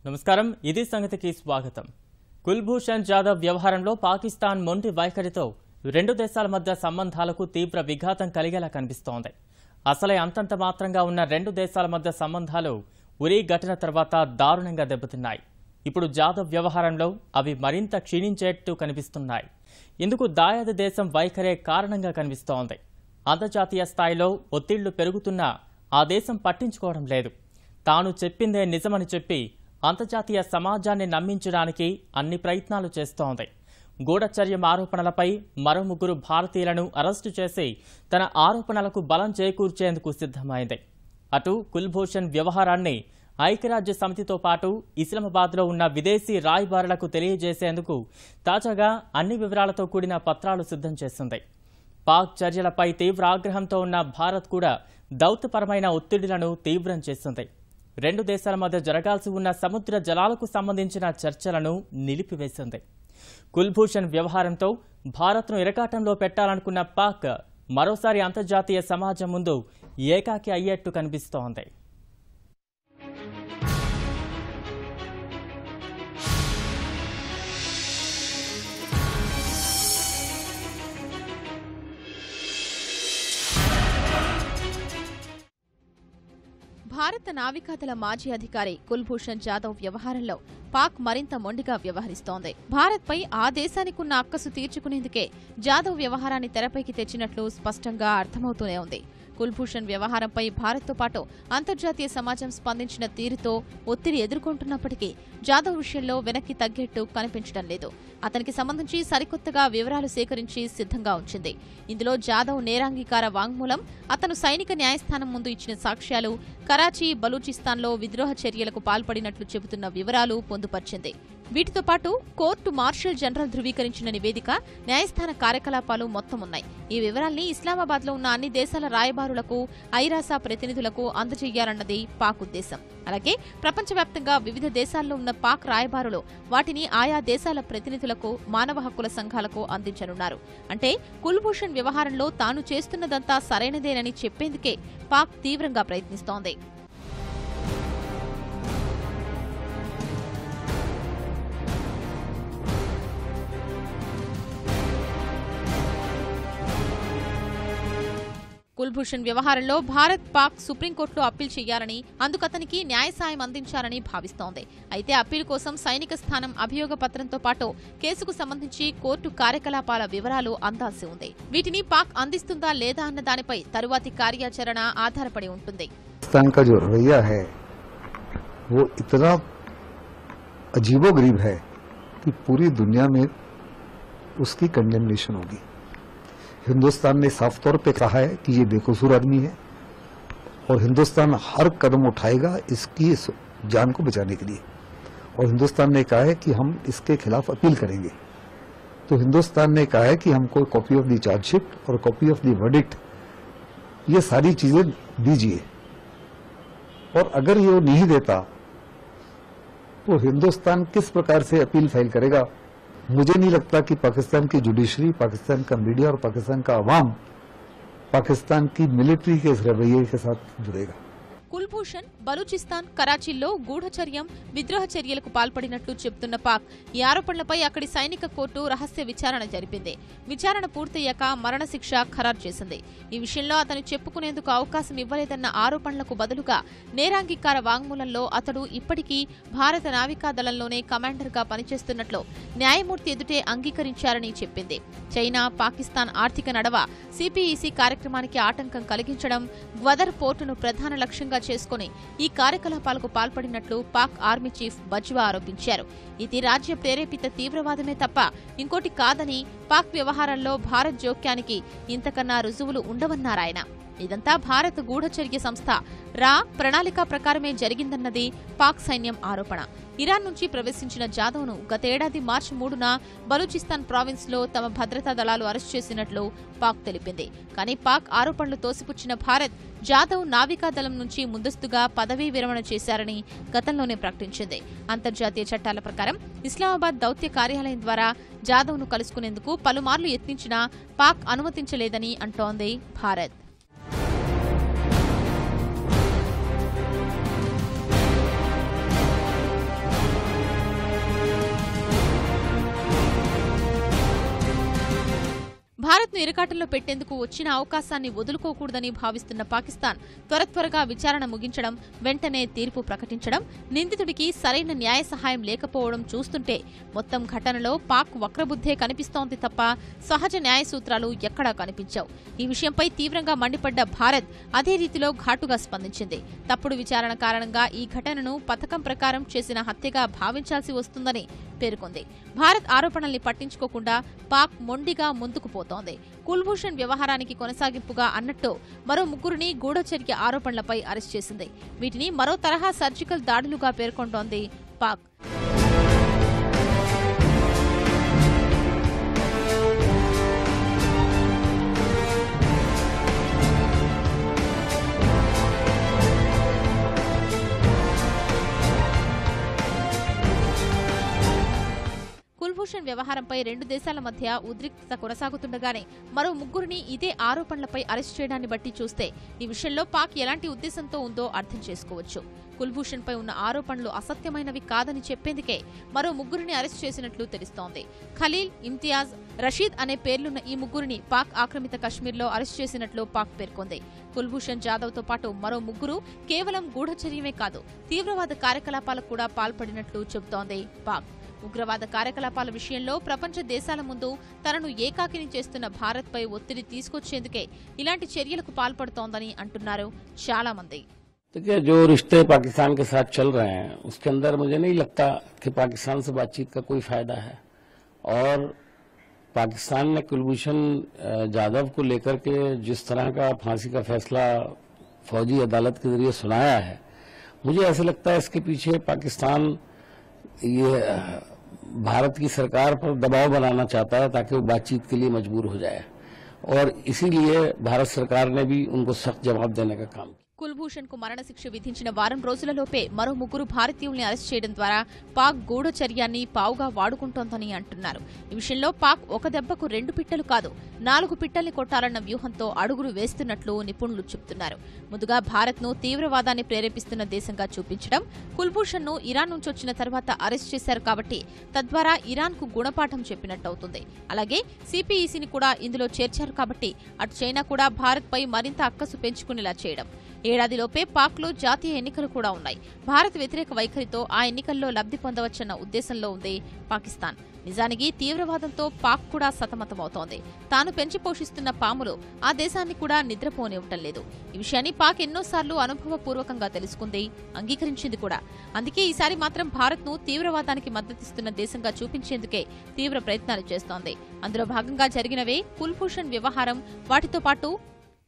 నమస్కారం ఇది సంగతికి స్వాగతం. కుల్భూషణ్ జాదవ్ వ్యవహారంలో పాకిస్తాన్ మొండి వైఖరితో రెండు దేశాల మధ్య సంబంధాలకు తీవ్ర విఘాతం కలిగేలా కనిపిస్తోంది. అసలే అంతంత మాత్రంగా ఉన్న రెండు దేశాల మధ్య సంబంధాలు ఉరీ ఘటన తర్వాత దారుణంగా దెబ్బతిన్నాయి. ఇప్పుడు జాదవ్ వ్యవహారంలో అవి మరింత క్షీణించేట్టు కనిపిస్తున్నాయి. ఇందుకు దాయాది దేశం వైఖరే కారణంగా కనిపిస్తోంది. అంతర్జాతీయ స్థాయిలో ఒత్తిళ్లు పెరుగుతున్నా ఆ దేశం పట్టించుకోవడం లేదు. తాను చెప్పిందే నిజమని చెప్పి అంతర్జాతీయ సమాజాన్ని నమ్మించడానికి అన్ని ప్రయత్నాలు చేస్తోంది. గూఢచర్యం ఆరోపణలపై మరో 3 భారతీయులను అరెస్టు చేసి తన ఆరోపణలకు బలం చేకూర్చేందుకు సిద్ధమైంది. అటు కుల్భూషణ్ వ్యవహారాన్ని ఐక్యరాజ్య సమితితో పాటు ఇస్లామాబాద్లో ఉన్న విదేశీ రాయబారులకు తెలియజేసేందుకు తాజాగా అన్ని వివరాలతో కూడిన పత్రాలు సిద్ధం చేసింది. పాక్ చర్యలపై తీవ్ర ఆగ్రహంతో ఉన్న భారత్ కూడా దౌత్యపరమైన ఒత్తిడులను తీవ్రం చేసింది. రెండు దేశాల మధ్య జరగాల్సి ఉన్న సముద్ర జలాలకు సంబంధించిన చర్చలను నిలిపివేసింది. కుల్భూషణ్ వ్యవహారంతో భారత్ను ఇరకాటంలో పెట్టాలనుకున్న పాక్ మరోసారి అంతర్జాతీయ సమాజం ముందు ఏకాకి అయ్యేట్టు కనిపిస్తోంది. భారత నావికాదళ మాజీ అధికారి కుల్భూషణ్ జాదవ్ వ్యవహారంలో పాక్ మరింత మొండిగా వ్యవహరిస్తోంది. భారత్పై ఆ దేశానికున్న అక్కసు తీర్చుకునేందుకే జాదవ్ వ్యవహారాన్ని తెరపైకి తెచ్చినట్లు స్పష్టంగా అర్థమవుతూనే ఉంది. కుల్భూషణ్ వ్యవహారంపై భారత్తో పాటు అంతర్జాతీయ సమాజం స్పందించిన తీరుతో ఒత్తిడి ఎదుర్కొంటున్నప్పటికీ జాదవ్ విషయంలో వెనక్కి తగ్గేట్టు కనిపించడం లేదు. అతనికి సంబంధించి సరికొత్తగా వివరాలు సేకరించి సిద్ధంగా ఉంచింది. ఇందులో జాదవ్ నేరాంగీకార వాంగ్మూలం, అతను సైనిక న్యాయస్థానం ముందు ఇచ్చిన సాక్ష్యాలు, కరాచీ, బలూచిస్తాన్లో విద్రోహ చర్యలకు పాల్పడినట్లు చెబుతున్న వివరాలు పొందుపర్చింది. వీటితో పాటు కోర్టు మార్షల్ జనరల్ ధృవీకరించిన నివేదిక, న్యాయస్థాన కార్యకలాపాలు మొత్తం ఉన్నాయి. ఈ వివరాల్ని ఇస్లామాబాద్లో ఉన్న అన్ని దేశాల రాయబారులకు, ఐరాసా ప్రతినిధులకు అందజేయాలన్నది పాక్ ఉద్దేశం. అలాగే ప్రపంచవ్యాప్తంగా వివిధ దేశాల్లో ఉన్న పాక్ రాయబారులు వాటిని ఆయా దేశాల ప్రతినిధులకు, మానవ హక్కుల సంఘాలకు అందించనున్నారు. అంటే కుల్భూషణ్ వ్యవహారంలో తాను చేస్తున్నదంతా సరైనదేనని చెప్పేందుకే పాక్ తీవ్రంగా ప్రయత్నిస్తోంది. కుల్భూషణ్ వ్యవహారంలో భారత్, పాక్ సుప్రీంకోర్టులో అప్పీల్ చేయాలని, అందుకు అతనికి న్యాయ సాయం అందించాలని భావిస్తోంది. అయితే అప్పీల్ కోసం సైనిక స్థానం అభియోగ పత్రంతో పాటు కేసుకు సంబంధించి కోర్టు కార్యకలాపాల వివరాలు అందాల్సి ఉంది. వీటిని పాక్ అందిస్తుందా లేదా అన్న దానిపై తరువాతి కార్యాచరణ ఆధారపడి ఉంటుంది. पाकिस्तान का जो रवैया है वो इतना अजीबोगरीब है कि पूरी दुनिया में उसकी कंडेमनेशन होगी. हिंदुस्तान ने साफ तौर पे कहा है कि ये बेकसूर आदमी है और हिंदुस्तान हर कदम उठाएगा इसकी जान को बचाने के लिए. और हिंदुस्तान ने कहा है कि हम इसके खिलाफ अपील करेंगे. तो हिंदुस्तान ने कहा है कि हमको कॉपी ऑफ द चार्जशीट और कॉपी ऑफ द वर्डिक्ट ये सारी चीजें दीजिए. और अगर ये नहीं देता तो हिंदुस्तान किस प्रकार से अपील फाइल करेगा. मुझे नहीं लगता कि पाकिस्तान की जुडिशरी, पाकिस्तान का मीडिया और पाकिस्तान का अवाम पाकिस्तान की मिलिट्री के इस रवैये के साथ जुड़ेगा. కుల్భూషణ్ బలూచిస్తాన్, కరాచీల్లో గూఢచర్యం, విద్రోహ చర్యలకు పాల్పడినట్లు చెబుతున్న పాక్ ఈ ఆరోపణలపై అక్కడి సైనిక కోర్టు రహస్య విచారణ జరిపింది. విచారణ పూర్తయ్యాక మరణశిక్ష ఖరారు చేసింది. ఈ విషయంలో అతను చెప్పుకునేందుకు అవకాశం ఇవ్వలేదన్న ఆరోపణలకు బదులుగా నేరాంగీకార వాంగ్మూలంలో అతడు ఇప్పటికీ భారత నావికాదళంలోనే కమాండర్గా పనిచేస్తున్నట్లు న్యాయమూర్తి ఎదుటే అంగీకరించారని చెప్పింది. చైనా, పాకిస్తాన్ ఆర్థిక నడవ, సిపిఇసి కార్యక్రమానికి ఆటంకం కలిగించడం, గ్వదర్ పోర్టును ప్రధాన లక్ష్యంగా చేసుకుని ఈ కార్యకలాపాలకు పాల్పడినట్లు పాక్ ఆర్మీ చీఫ్ బజ్వా ఆరోపించారు. ఇది రాజ్య ప్రేరేపిత తీవ్రవాదమే తప్ప ఇంకోటి కాదని, పాక్ వ్యవహారంలో భారత్ జోక్యానికి ఇంతకన్నా రుజువులు ఉండవన్నారాయన. ఇదంతా భారత గూఢచర్య సంస్థ రా ప్రణాళిక ప్రకారమే జరిగిందన్నది పాక్ సైన్యం ఆరోపణ. ఇరాన్ నుంచి ప్రవేశించిన జాదవ్ను గతేడాది మార్చి 3న బలూచిస్తాన్ ప్రావిన్స్ లో తమ భద్రతా దళాలు అరెస్ట్ చేసినట్లు పాక్ తెలిపింది. కానీ పాక్ ఆరోపణలు తోసిపుచ్చిన భారత్ జాదవ్ నావికాదళం నుంచి ముందస్తుగా పదవీ విరమణ చేశారని గతంలోనే ప్రకటించింది. అంతర్జాతీయ చట్టాల ప్రకారం ఇస్లామాబాద్ దౌత్య కార్యాలయం ద్వారా జాదవ్ను కలుసుకునేందుకు పలుమార్లు యత్నించినా పాక్ అనుమతించలేదని అంటోంది భారత్. భారత్ను ఇరకాటంలో పెట్టేందుకు వచ్చిన అవకాశాన్ని వదులుకోకూడదని భావిస్తున్న పాకిస్తాన్ త్వరగా విచారణ ముగించడం, వెంటనే తీర్పు ప్రకటించడం, నిందితుడికి సరైన న్యాయ సహాయం లేకపోవడం చూస్తుంటే మొత్తం ఘటనలో పాక్ వక్రబుద్ధే కనిపిస్తోంది తప్ప సహజ న్యాయ సూత్రాలు ఎక్కడా కనిపించావు. ఈ విషయంపై తీవ్రంగా మండిపడ్డ భారత్ అదే రీతిలో ఘాటుగా స్పందించింది. తప్పుడు విచారణ కారణంగా ఈ ఘటనను పథకం ప్రకారం చేసిన హత్యగా భావించాల్సి వస్తుందని పేర్కొంది. భారత్ ఆరోపణల్ని పట్టించుకోకుండా పాక్ మొండిగా ముందుకు పోతోంది. కుల్భూషణ్ వ్యవహారానికి కొనసాగింపుగా అన్నట్టు మరో ముగ్గురిని గూఢచర్య ఆరోపణలపై అరెస్ట్ చేసింది. వీటిని మరో తరహా సర్జికల్ దాడులుగా పేర్కొంటోంది పాక్. కుల్భూషణ్ వ్యవహారంపై రెండు దేశాల మధ్య ఉద్రిక్తత కొనసాగుతుండగానే మరో ముగ్గురిని ఇదే ఆరోపణలపై అరెస్ట్ చేయడాన్ని బట్టి చూస్తే ఈ విషయంలో పాక్ ఎలాంటి ఉద్దేశంతో ఉందో అర్థం చేసుకోవచ్చు. కుల్భూషణ్ పై ఉన్న ఆరోపణలు అసత్యమైనవి కాదని చెప్పేందుకే మరో ముగ్గురిని అరెస్ట్ చేసినట్లు తెలుస్తోంది. ఖలీల్, ఇమ్తియాజ్, రషీద్ అనే పేర్లున్న ఈ ముగ్గురిని పాక్ ఆక్రమిత కశ్మీర్లో అరెస్ట్ చేసినట్లు పాక్ పేర్కొంది. కుల్భూషణ్ జాదవ్తో పాటు మరో ముగ్గురు కేవలం గూఢచర్యమే కాదు, తీవ్రవాద కార్యకలాపాలకు కూడా పాల్పడినట్లు చెబుతోంది పాక్. ఉగ్రవాద కార్యకలాపాల విషయంలో ప్రపంచ దేశాల ముందు తనను ఏకాకిని చేస్తున్న భారత్పై ఒత్తిడి తీసుకొచ్చేందుకే ఇలాంటి చర్యలకు పాల్పడుతోందని అంటున్నారు చాలా మంది. देखिए, जो रिश्ते पाकिस्तान के साथ चल रहे हैं उसके अंदर मुझे नहीं लगता कि पाकिस्तान से बातचीत का कोई फायदा है। और पाकिस्तान ने कुलभूषण जाधव को लेकर के जिस तरह का फांसी का फैसला फौजी अदालत के जरिए सुनाया है, मुझे ऐसा लगता है इसके पीछे पाकिस्तान ये भारत की सरकार पर दबाव बनाना चाहता है ताकि वो बातचीत के लिए मजबूर हो जाए, और इसीलिए भारत सरकार ने भी उनको सख्त जवाब देने का काम किया. కుల్భూషణ్ కు మరణశిక్ష విధించిన వారం రోజులలోపే మరో ముగ్గురు భారతీయుల్ని అరెస్ట్ చేయడం ద్వారా పాక్ గూఢచర్యాన్ని పావుగా వాడుకుంటోందని అంటున్నారు. ఈ విషయంలో పాక్ ఒక దెబ్బకు 2 పిట్టలు కాదు 4 పిట్టల్ని కొట్టాలన్న వ్యూహంతో అడుగులు వేస్తున్నట్లు నిపుణులు చెబుతున్నారు. ముందుగా భారత్ను తీవ్రవాదాన్ని ప్రేరేపిస్తున్న దేశంగా చూపించడం, కుల్భూషణ్ ను ఇరాన్ నుంచి వచ్చిన తర్వాత అరెస్ట్ చేశారు కాబట్టి తద్వారా ఇరాన్ కు గుణపాఠం చెప్పినట్టవుతుంది. అలాగే సిపిఈసిని కూడా ఇందులో చేర్చారు కాబట్టి అటు చైనా కూడా భారత్ పై మరింత అక్కసు పెంచుకునేలా చేయడం. ఏడాదిలోపే పాక్లో జాతీయ ఎన్నికలు కూడా ఉన్నాయి. భారత్ వ్యతిరేక వైఖరితో ఆ ఎన్నికల్లో లబ్ధి పొందవచ్చన్న ఉద్దేశంలో ఉంది పాకిస్తాన్. నిజానికి తీవ్రవాదంతో పాక్ కూడా సతమతమవుతోంది. తాను పెంచి పోషిస్తున్న పాములు ఆ దేశాన్ని కూడా నిద్రపోనివ్వటం లేదు. ఈ విషయాన్ని పాక్ ఎన్నోసార్లు అనుభవపూర్వకంగా తెలుసుకుంది, అంగీకరించింది కూడా. అందుకే ఈసారి మాత్రం భారత్ను తీవ్రవాదానికి మద్దతిస్తున్న దేశంగా చూపించేందుకే తీవ్ర ప్రయత్నాలు చేస్తోంది. అందులో భాగంగా జరిగినవే కుల్భూషణ్ వ్యవహారం, వాటితో పాటు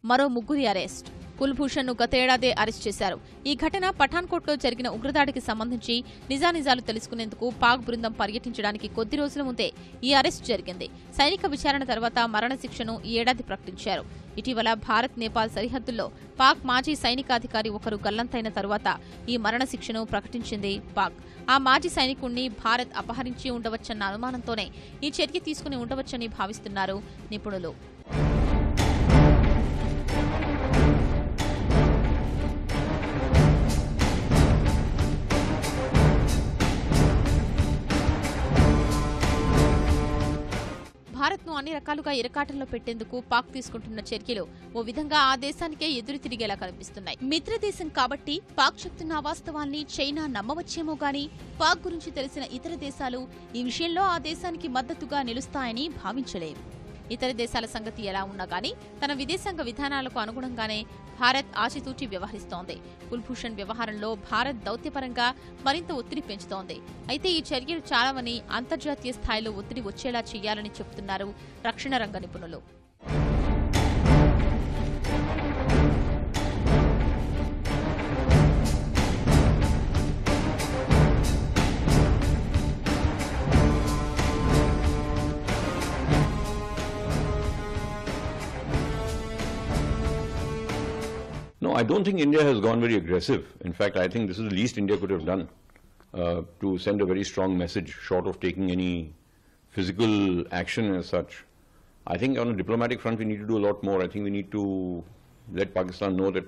మరో ముగ్గురి అరెస్ట్. కుల్భూషణ్ ను గతేడాదే అరెస్ట్ చేశారు. ఈ ఘటన పఠాన్కోట్లో జరిగిన ఉగ్రదాడికి సంబంధించి నిజానిజాలు తెలుసుకునేందుకు పాక్ బృందం పర్యటించడానికి కొద్ది రోజుల ముందే ఈ అరెస్ట్ జరిగింది. సైనిక విచారణ తర్వాత మరణశిక్షను ఈ ఏడాది ప్రకటించారు. ఇటీవల భారత్ నేపాల్ సరిహద్దుల్లో పాక్ మాజీ సైనికాధికారి ఒకరు గల్లంతైన తరువాత ఈ మరణశిక్షను ప్రకటించింది పాక్. ఆ మాజీ సైనికుణ్ణి భారత్ అపహరించి ఉండవచ్చన్న అనుమానంతోనే ఈ చర్య తీసుకుని ఉండవచ్చని భావిస్తున్నారు నిపుణులు. భారత్ను అన్ని రకాలుగా ఇరకాటంలో పెట్టేందుకు పాక్ తీసుకుంటున్న చర్యలు ఓ విధంగా ఆ దేశానికే ఎదురు తిరిగేలా కనిపిస్తున్నాయి. మిత్రదేశం కాబట్టి పాక్ చెప్తున్న వాస్తవాల్ని చైనా నమ్మవచ్చేమో గాని పాక్ గురించి తెలిసిన ఇతర దేశాలు ఈ విషయంలో ఆ దేశానికి మద్దతుగా నిలుస్తాయని భావించలేవు. ఇతర దేశాల సంగతి ఎలా ఉన్నా గానీ తన విదేశాంగ విధానాలకు అనుగుణంగానే భారత్ ఆచితూచి వ్యవహరిస్తోంది. కుల్భూషణ్ వ్యవహారంలో భారత్ దౌత్యపరంగా మరింత ఒత్తిడి పెంచుతోంది. అయితే ఈ చర్యలు చాలవని అంతర్జాతీయ స్థాయిలో ఒత్తిడి వచ్చేలా చేయాలని చెబుతున్నారు రక్షణ రంగ నిపుణులు. No, I don't think India has gone very aggressive. In fact, I think this is the least India could have done to send a very strong message, short of taking any physical action as such. I think on a diplomatic front, we need to do a lot more. I think we need to let Pakistan know that,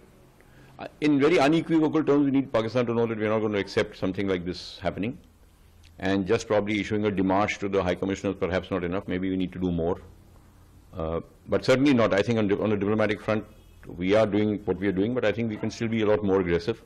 in very unequivocal terms, we need Pakistan to know that we're not going to accept something like this happening. And just probably issuing a démarche to the High Commissioner is perhaps not enough. Maybe we need to do more. But certainly not. I think on the diplomatic front, we are doing what we are doing, but I think we can still be a lot more aggressive.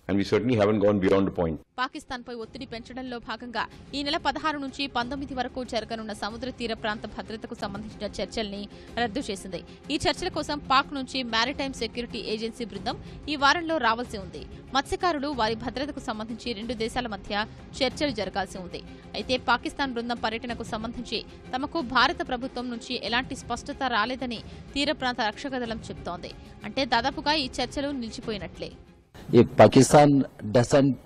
And we certainly haven't gone beyond the point. పాకిస్తాన్పై ఒత్తిడి పెంచడంలో భాగంగా ఈ నెల 16 నుంచి 19 వరకు జరగనున్న సముద్ర తీర ప్రాంత భద్రతకు సంబంధించిన చర్చల్ని రద్దు చేసింది. ఈ చర్చల కోసం పాక్ నుంచి మారిటైమ్ సెక్యూరిటీ ఏజెన్సీ బృందం ఈ వారంలో రావాల్సి ఉంది. మత్స్యకారులు వారి భద్రతకు సంబంధించి 2 దేశాల మధ్య చర్చలు జరగాల్సి ఉంది. అయితే పాకిస్తాన్ బృందం పర్యటనకు సంబంధించి తమకు భారత ప్రభుత్వం నుంచి ఎలాంటి స్పష్టత రాలేదని తీర ప్రాంత రక్షక దళం చెబుతోంది. అంటే దాదాపుగా ఈ చర్చలు నిలిచిపోయినట్లే. If Pakistan doesn't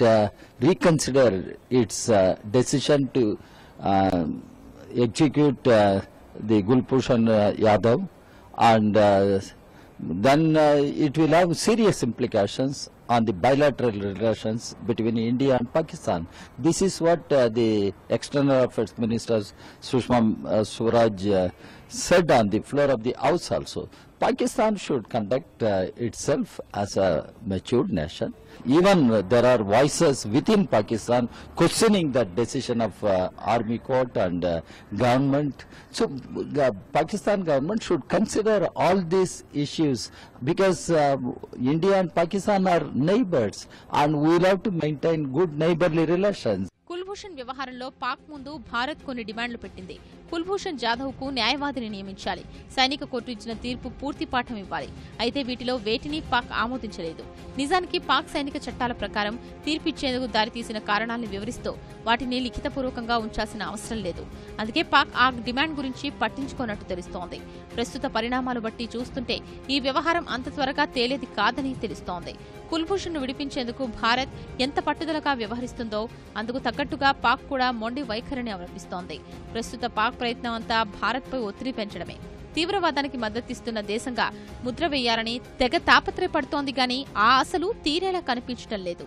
reconsider its decision to execute the Gulbhushan Yadav, and then it will have serious implications on the bilateral relations between India and Pakistan. This is what the External Affairs Minister Sushma Swaraj said on the floor of the House also. Pakistan should conduct itself as a matured nation. Even there are voices within Pakistan questioning that decision of Army Court and government. So the Pakistan government should consider all these issues because India and Pakistan are neighbors and we will have to maintain good neighborly relations. Kulbhushan వ్యవహారంలో పాక్ ముందు భారత్ కొన్ని డిమాండ్లు పెట్టింది. కుల్భూషణ్ జాదవ్ కు న్యాయవాదిని నియమించాలి, సైనిక court ఇచ్చిన తీర్పు పూర్తి పాఠం ఇవ్వాలి. అయితే వీటిలో వేటిని పాక్ ఆమోదించలేదు. నిజానికి పాక్ సైనిక చట్టాల ప్రకారం తీర్పిచ్చేందుకు దారితీసిన కారణాలను వివరిస్తూ వాటిని లిఖితపూర్వకంగా ఉంచాల్సిన అవసరం లేదు. అందుకే పాక్ ఆ డిమాండ్ గురించి పట్టించుకోనట్టు తెలుస్తోంది. ప్రస్తుత పరిణామాలు బట్టి చూస్తుంటే ఈ వ్యవహారం అంత త్వరగా తేలేది కాదని తెలుస్తోంది. కుల్భూషణ్ ను విడిపించేందుకు భారత్ ఎంత పట్టుదలగా వ్యవహరిస్తుందో అందుకు తగ్గట్టుగా పాక్ కూడా మొండి వైఖరిని అవలంబిస్తోంది. ప్రస్తుత పాక్ ప్రయత్నం అంతా భారత్పై ఒత్తిడి పెంచడమే. తీవ్రవాదానికి మద్దతిస్తున్న దేశంగా ముద్ర వేయాలని తెగ తాపత్రయపడుతోంది గానీ ఆ ఆశలు తీరేలా కనిపించడం లేదు.